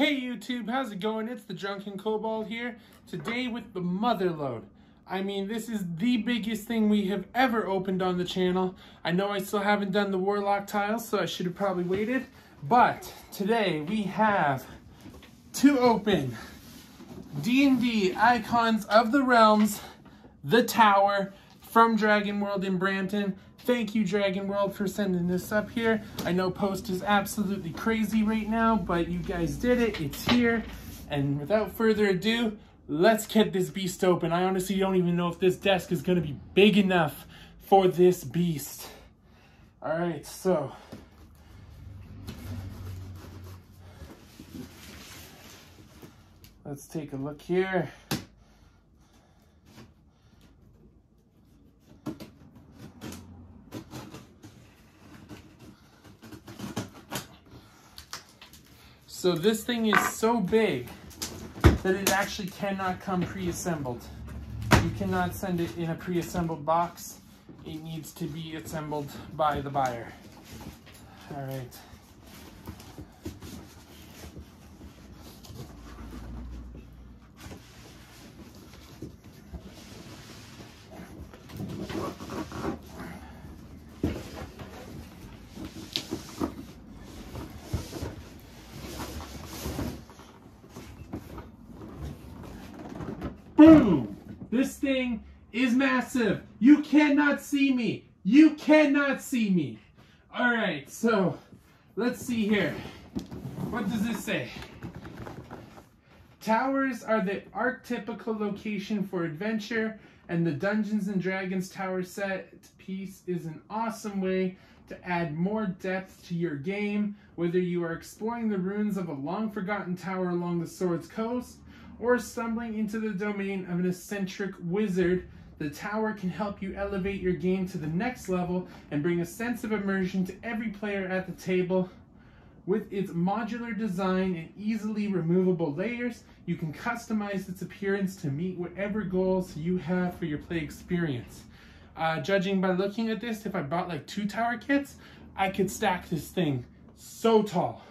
Hey YouTube, how's it going? It's the Drunken Kobold here, today with the Motherload. I mean, this is the biggest thing we have ever opened on the channel. I know I still haven't done the Warlock tiles, so I should have probably waited. But today we have to open D&D Icons of the Realms, the Tower from Dragon World in Brampton. Thank you, Dragon World, for sending this up here. I know post is absolutely crazy right now, but you guys did it. It's here. And without further ado, let's get this beast open. I honestly don't even know if this desk is going to be big enough for this beast. All right, so let's take a look here. So this thing is so big that it actually cannot come pre-assembled. You cannot send it in a pre-assembled box. It needs to be assembled by the buyer. All right. Boom! This thing is massive. You cannot see me. You cannot see me. All right, so let's see here. What does this say? Towers are the archetypical location for adventure, and the Dungeons and Dragons Tower set piece is an awesome way to add more depth to your game, whether you are exploring the ruins of a long-forgotten tower along the Sword's Coast, or stumbling into the domain of an eccentric wizard. The tower can help you elevate your game to the next level and bring a sense of immersion to every player at the table. With its modular design and easily removable layers, you can customize its appearance to meet whatever goals you have for your play experience. Judging by looking at this, if I bought like 2 tower kits, I could stack this thing so tall.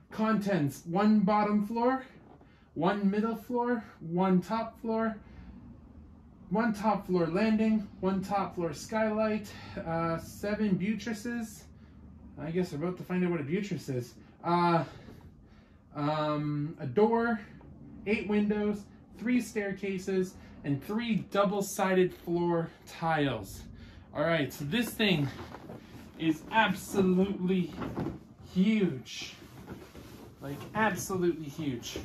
Contents: 1 bottom floor, 1 middle floor, 1 top floor, 1 top floor landing, 1 top floor skylight, 7 buttresses. I guess we're about to find out what a buttress is. A door, 8 windows, 3 staircases, and 3 double-sided floor tiles. All right, so this thing is absolutely huge. Like, absolutely huge.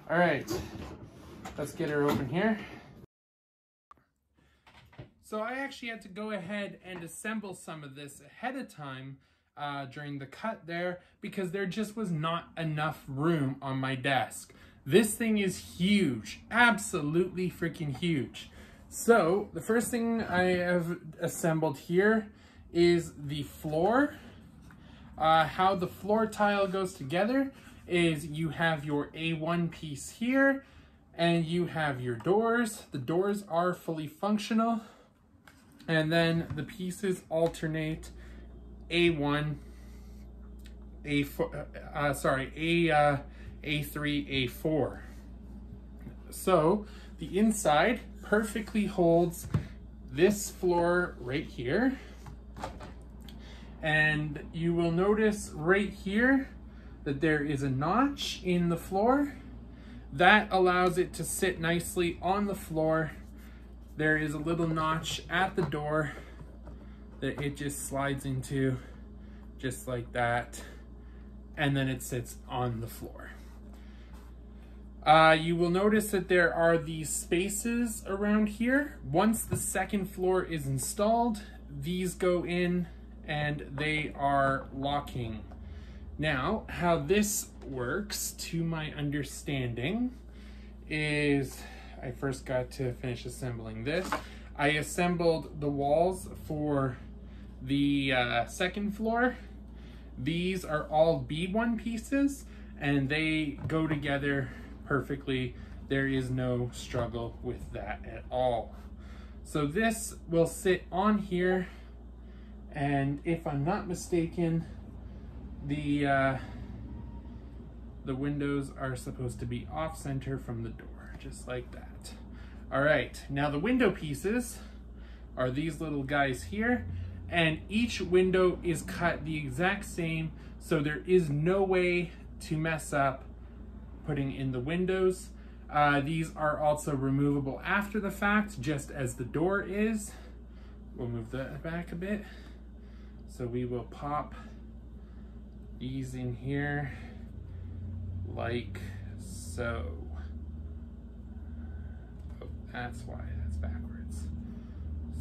All right, let's get her open here. So I actually had to go ahead and assemble some of this ahead of time during the cut there, because there just was not enough room on my desk. This thing is huge, absolutely freaking huge. So the first thing I have assembled here is the floor. How the floor tile goes together is you have your A1 piece here, and you have your doors. The doors are fully functional, and then the pieces alternate A1, A4, A3, A4. So the inside perfectly holds this floor right here, and you will notice right here that there is a notch in the floor that allows it to sit nicely on the floor. There is a little notch at the door that it just slides into, just like that, and then it sits on the floor. You will notice that there are these spaces around here. Once the second floor is installed, these go in and they are locking. Now, how this works, to my understanding, is I first got to finish assembling this. I assembled the walls for the second floor. These are all B1 pieces, and they go together perfectly. There is no struggle with that at all. So this will sit on here, and if I'm not mistaken, the the windows are supposed to be off center from the door, just like that. All right, now the window pieces are these little guys here, and each window is cut the exact same, so there is no way to mess up putting in the windows. These are also removable after the fact, just as the door is. We'll move that back a bit. So we will pop these in here like so. Oh, that's why that's backwards.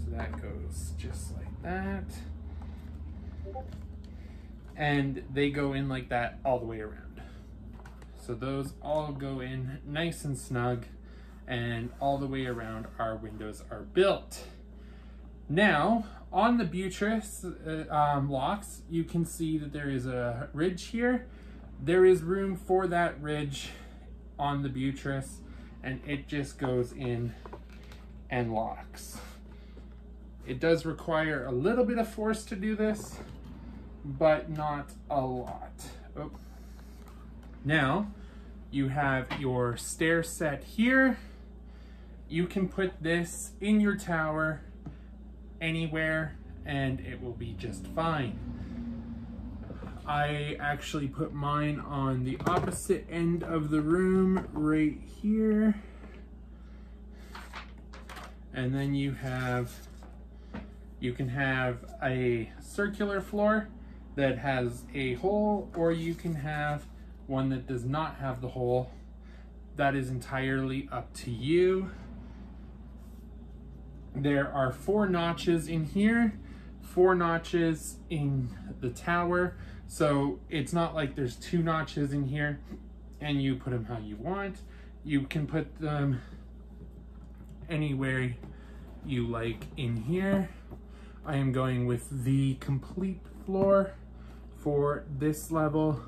So that goes just like that. And they go in like that all the way around. So those all go in nice and snug, and all the way around our windows are built. Now, on the buttress locks, you can see that there is a ridge here. There is room for that ridge on the buttress, and it just goes in and locks. It does require a little bit of force to do this, but not a lot. Oh. Now, you have your stair set here. You can put this in your tower anywhere and it will be just fine. I actually put mine on the opposite end of the room right here. And then you can have a circular floor that has a hole, or you can have one that does not have the hole. That is entirely up to you. There are 4 notches in here, 4 notches in the tower. So it's not like there's 2 notches in here and you put them how you want. You can put them anywhere you like in here. I am going with the complete floor for this level,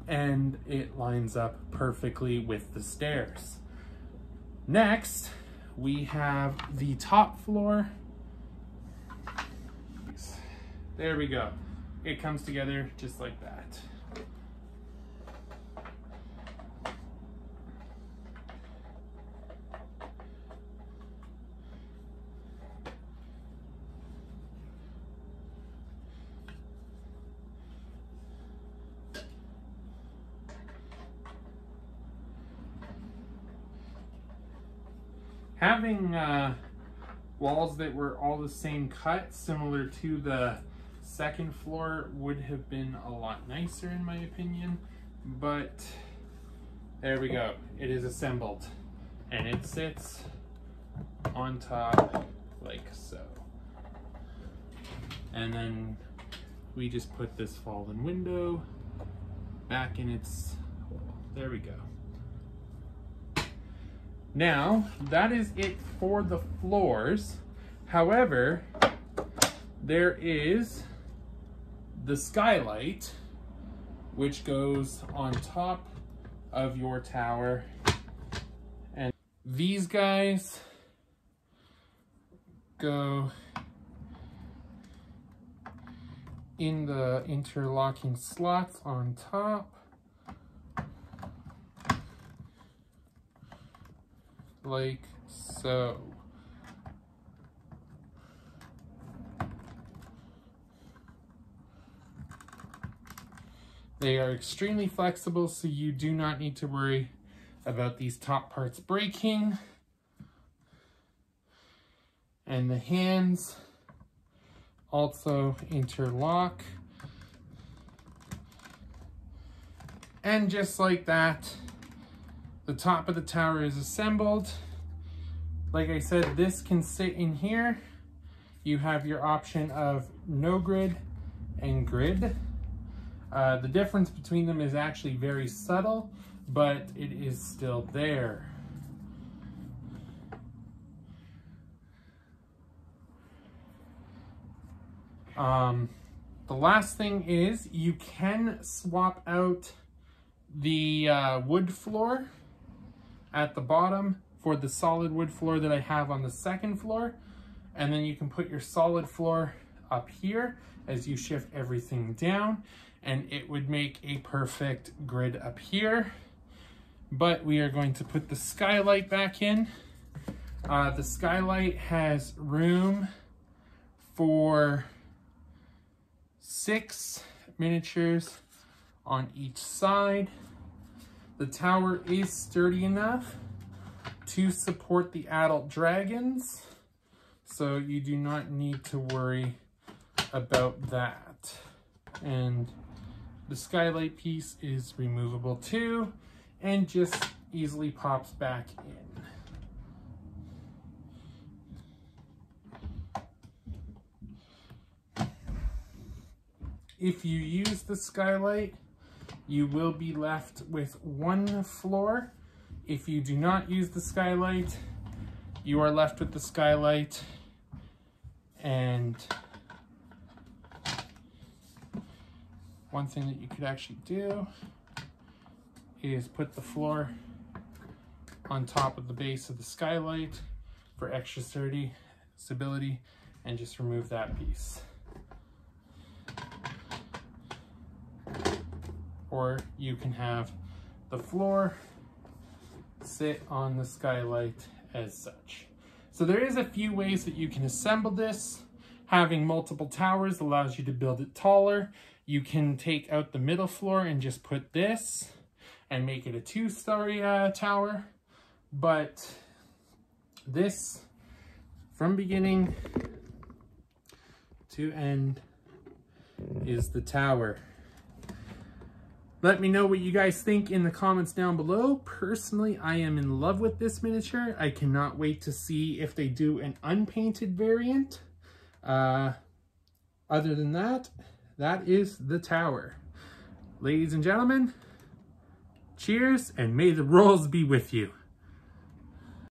and it lines up perfectly with the stairs. Next, we have the top floor. There we go. It comes together just like that. Having walls that were all the same cut, similar to the second floor, would have been a lot nicer in my opinion, but there we go. It is assembled and it sits on top like so. And then we just put this fallen window back in its hole. There we go. Now, that is it for the floors. However, there is the skylight, which goes on top of your tower. And these guys go in the interlocking slots on top. Like so. They are extremely flexible, so you do not need to worry about these top parts breaking. And the hands also interlock. And just like that, the top of the tower is assembled. Like I said, this can sit in here. You have your option of no grid and grid. The difference between them is actually very subtle, but it is still there. The last thing is you can swap out the wood floor at the bottom for the solid wood floor that I have on the second floor, and then you can put your solid floor up here as you shift everything down, and it would make a perfect grid up here. But we are going to put the Skylight back in. The Skylight has room for 6 miniatures on each side. The tower is sturdy enough to support the adult dragons, so you do not need to worry about that. And the Skylight piece is removable too, and just easily pops back in. If you use the Skylight, you will be left with 1 floor. If you do not use the Skylight, you are left with the Skylight and one thing that you could actually do is put the floor on top of the base of the Skylight for extra stability, and just remove that piece. Or you can have the floor sit on the Skylight as such. So there is a few ways that you can assemble this. Having multiple towers allows you to build it taller. You can take out the middle floor and just put this and make it a 2-story tower. But this, from beginning to end, is the tower. Let me know what you guys think in the comments down below. Personally, I am in love with this miniature. I cannot wait to see if they do an unpainted variant. Other than that, that is the tower. Ladies and gentlemen, cheers, and may the rolls be with you.